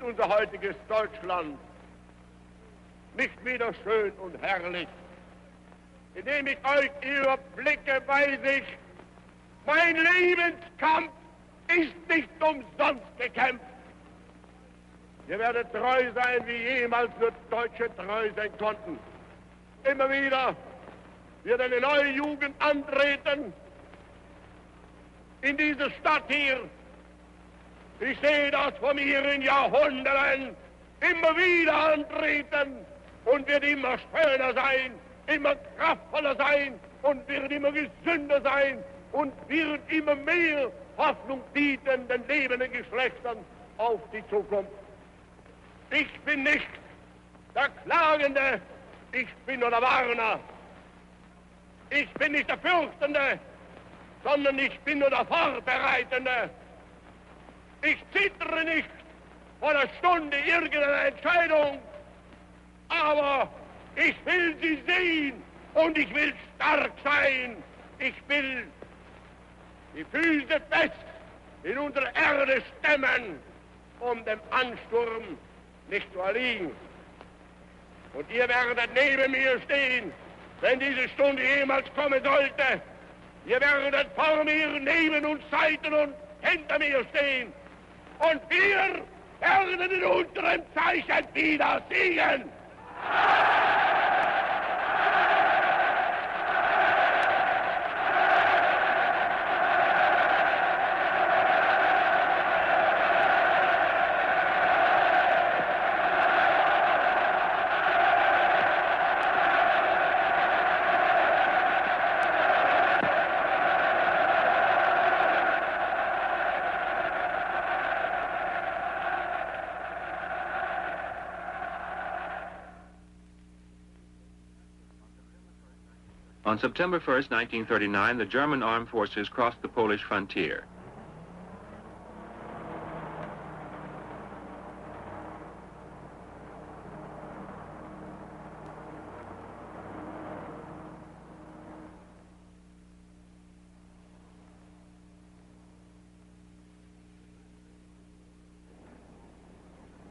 unser heutiges Deutschland nicht wieder schön und herrlich. Indem ich euch überblicke, weiß ich, mein Lebenskampf ist nicht umsonst gekämpft. Ihr werdet treu sein, wie jemals nur Deutsche treu sein konnten. Immer wieder wird eine neue Jugend antreten in diese Stadt hier. Ich sehe das vor mir in Jahrhunderten immer wieder antreten und wird immer schöner sein, immer kraftvoller sein und wird immer gesünder sein und wird immer mehr Hoffnung bieten den lebenden Geschlechtern auf die Zukunft. Ich bin nicht der Klagende, ich bin nur der Warner. Ich bin nicht der Fürchtende, sondern ich bin nur der Vorbereitende. Ich zittere nicht vor der Stunde irgendeiner Entscheidung, aber ich will sie sehen und ich will stark sein. Ich will die Füße fest in unsere Erde stemmen, um dem Ansturm nicht zu erliegen. Und ihr werdet neben mir stehen, wenn diese Stunde jemals kommen sollte. Ihr werdet vor mir, neben uns, Seiten und hinter mir stehen. Und wir werden in unserem Zeichen wieder siegen. On September 1st, 1939, the German armed forces crossed the Polish frontier.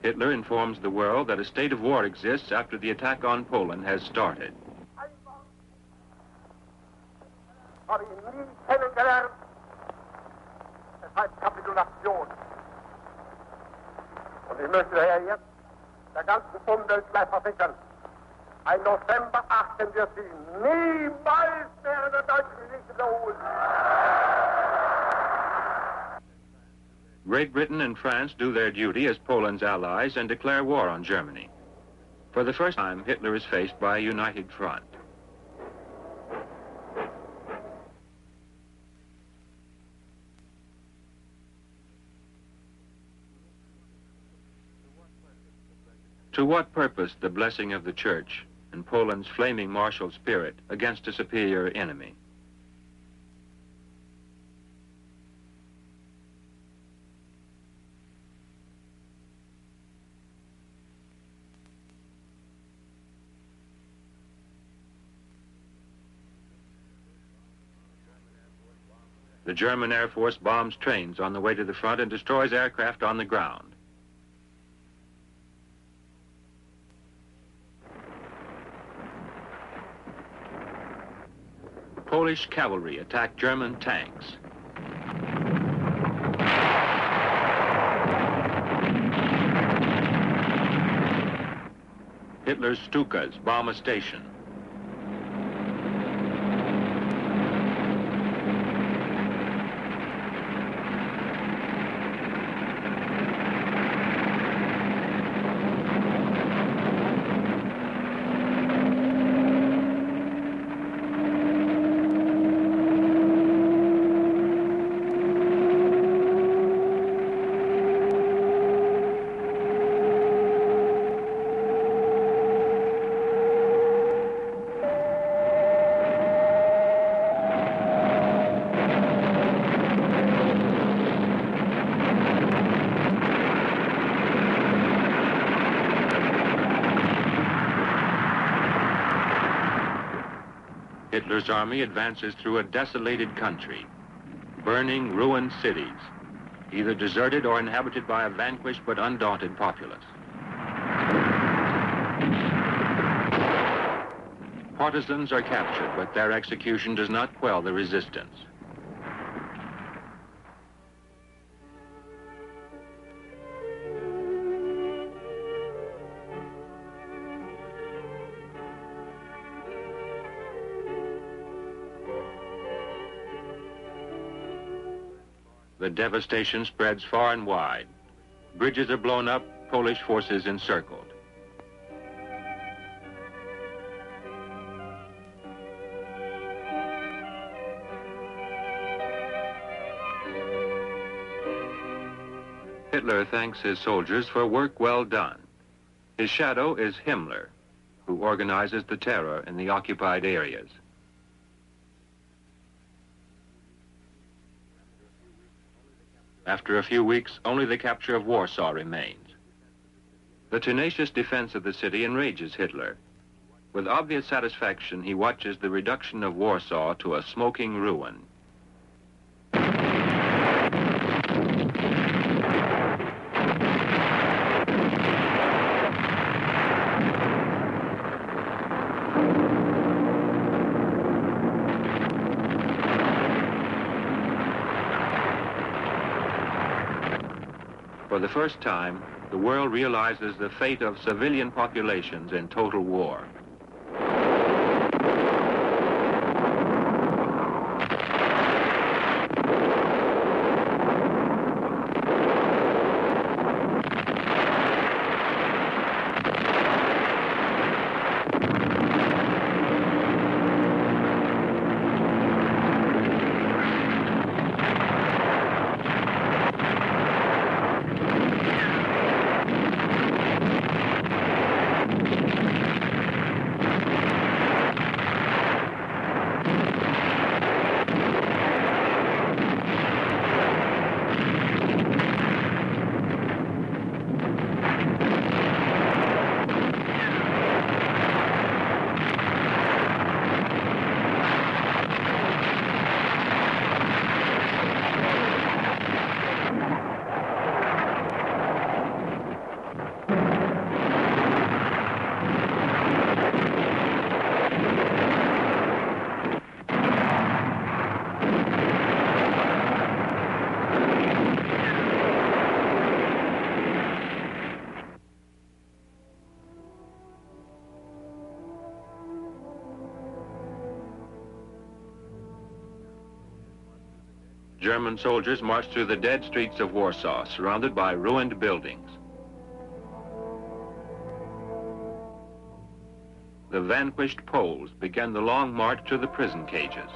Hitler informs the world that a state of war exists after the attack on Poland has started. Habe ihn nie kennengelernt. Es heißt Kapitulation. Und ich möchte daher jetzt der ganzen Umwelt gleich versichern, ein November achten wir sie niemals während der deutschen Geschichte wiederholen. Great Britain and France do their duty as Poland's allies and declare war on Germany. For the first time, Hitler is faced by a united front. To what purpose the blessing of the Church and Poland's flaming martial spirit against a superior enemy? The German Air Force bombs trains on the way to the front and destroys aircraft on the ground. Polish cavalry attack German tanks. Hitler's Stukas bomb a station. Hitler's army advances through a desolated country, burning ruined cities, either deserted or inhabited by a vanquished but undaunted populace. Partisans are captured, but their execution does not quell the resistance. The devastation spreads far and wide. Bridges are blown up, Polish forces encircled. Hitler thanks his soldiers for work well done. His shadow is Himmler, who organizes the terror in the occupied areas. After a few weeks, only the capture of Warsaw remains. The tenacious defense of the city enrages Hitler. With obvious satisfaction, he watches the reduction of Warsaw to a smoking ruin. For the first time, the world realizes the fate of civilian populations in total war. German soldiers marched through the dead streets of Warsaw, surrounded by ruined buildings. The vanquished Poles began the long march to the prison cages.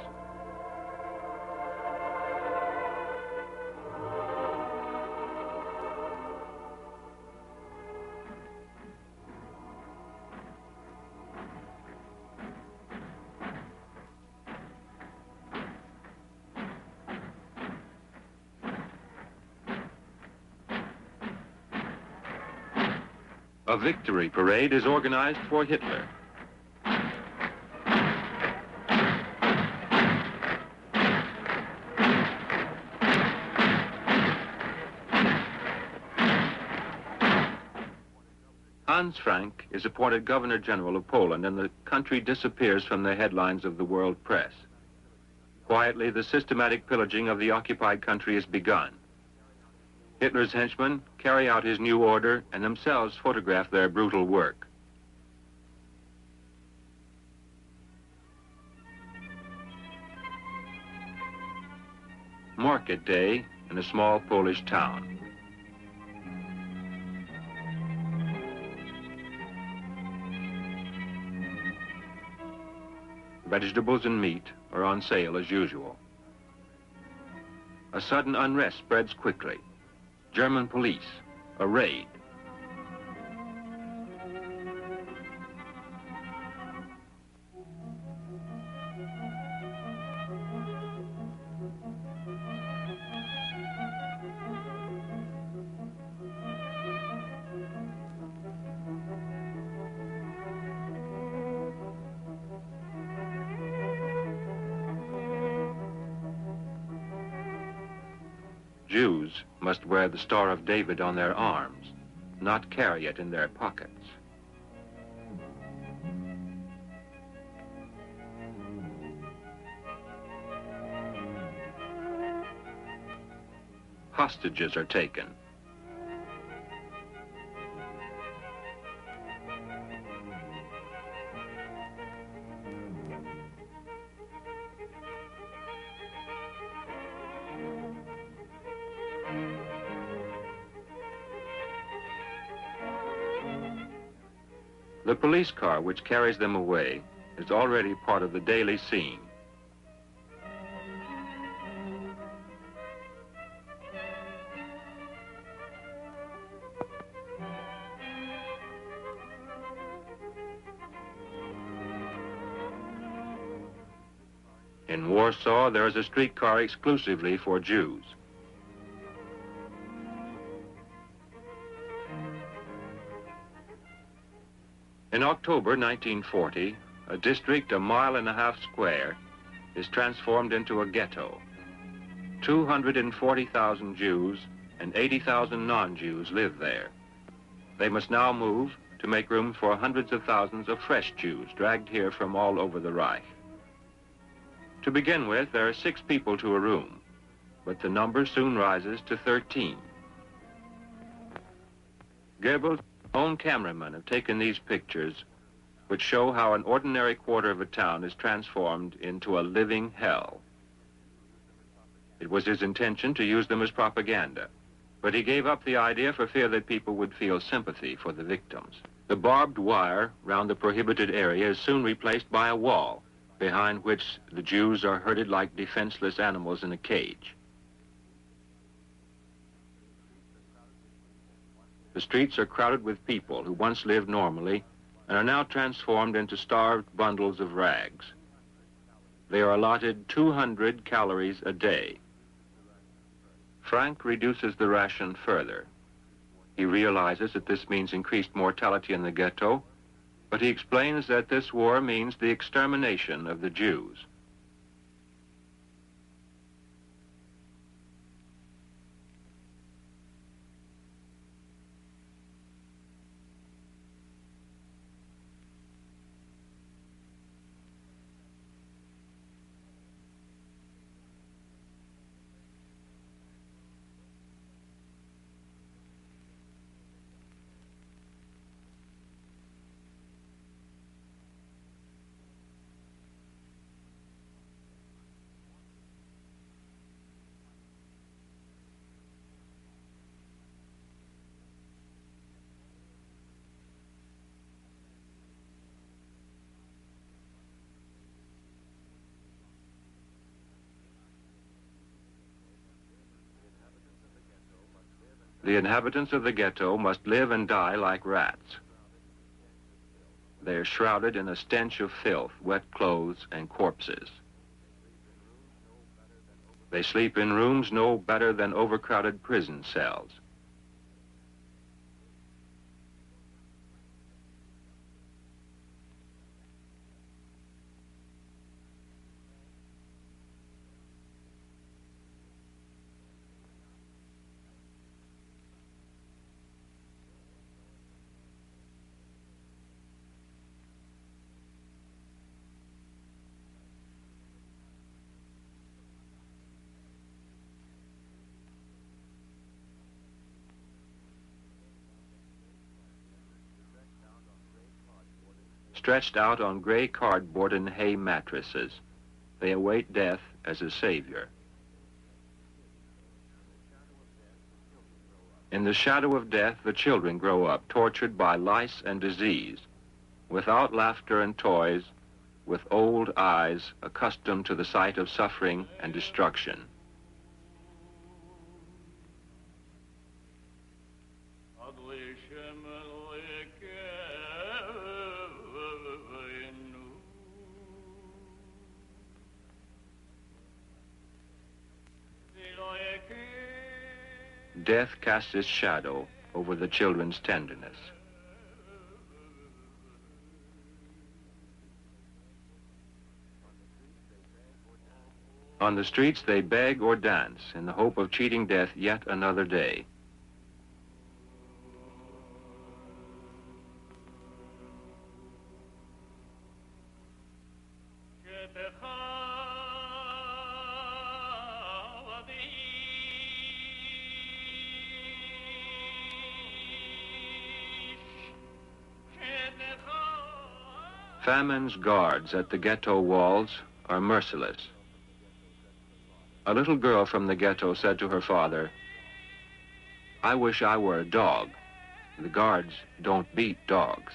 A victory parade is organized for Hitler. Hans Frank is appointed Governor General of Poland, and the country disappears from the headlines of the world press. Quietly, the systematic pillaging of the occupied country is begun. Hitler's henchmen carry out his new order and themselves photograph their brutal work. Market day in a small Polish town. Vegetables and meat are on sale as usual. A sudden unrest spreads quickly. German police, a raid. Jews must wear the Star of David on their arms, not carry it in their pockets. Hostages are taken. The police car which carries them away is already part of the daily scene. In Warsaw, there is a streetcar exclusively for Jews. In October 1940, a district 1.5 miles square is transformed into a ghetto. 240,000 Jews and 80,000 non-Jews live there. They must now move to make room for hundreds of thousands of fresh Jews dragged here from all over the Reich. To begin with, there are 6 people to a room, but the number soon rises to 13. Goebbels' own cameramen have taken these pictures, which show how an ordinary quarter of a town is transformed into a living hell. It was his intention to use them as propaganda, but he gave up the idea for fear that people would feel sympathy for the victims. The barbed wire round the prohibited area is soon replaced by a wall, behind which the Jews are herded like defenseless animals in a cage. The streets are crowded with people who once lived normally and are now transformed into starved bundles of rags. They are allotted 200 calories a day. Frank reduces the ration further. He realizes that this means increased mortality in the ghetto, but he explains that this war means the extermination of the Jews. The inhabitants of the ghetto must live and die like rats. They are shrouded in a stench of filth, wet clothes, and corpses. They sleep in rooms no better than overcrowded prison cells. Stretched out on gray cardboard and hay mattresses, they await death as a savior. In the shadow of death, the children grow up, tortured by lice and disease, without laughter and toys, with old eyes accustomed to the sight of suffering and destruction. Death casts its shadow over the children's tenderness. On the streets, they beg or dance in the hope of cheating death yet another day. Famine's guards at the ghetto walls are merciless. A little girl from the ghetto said to her father, "I wish I were a dog. The guards don't beat dogs."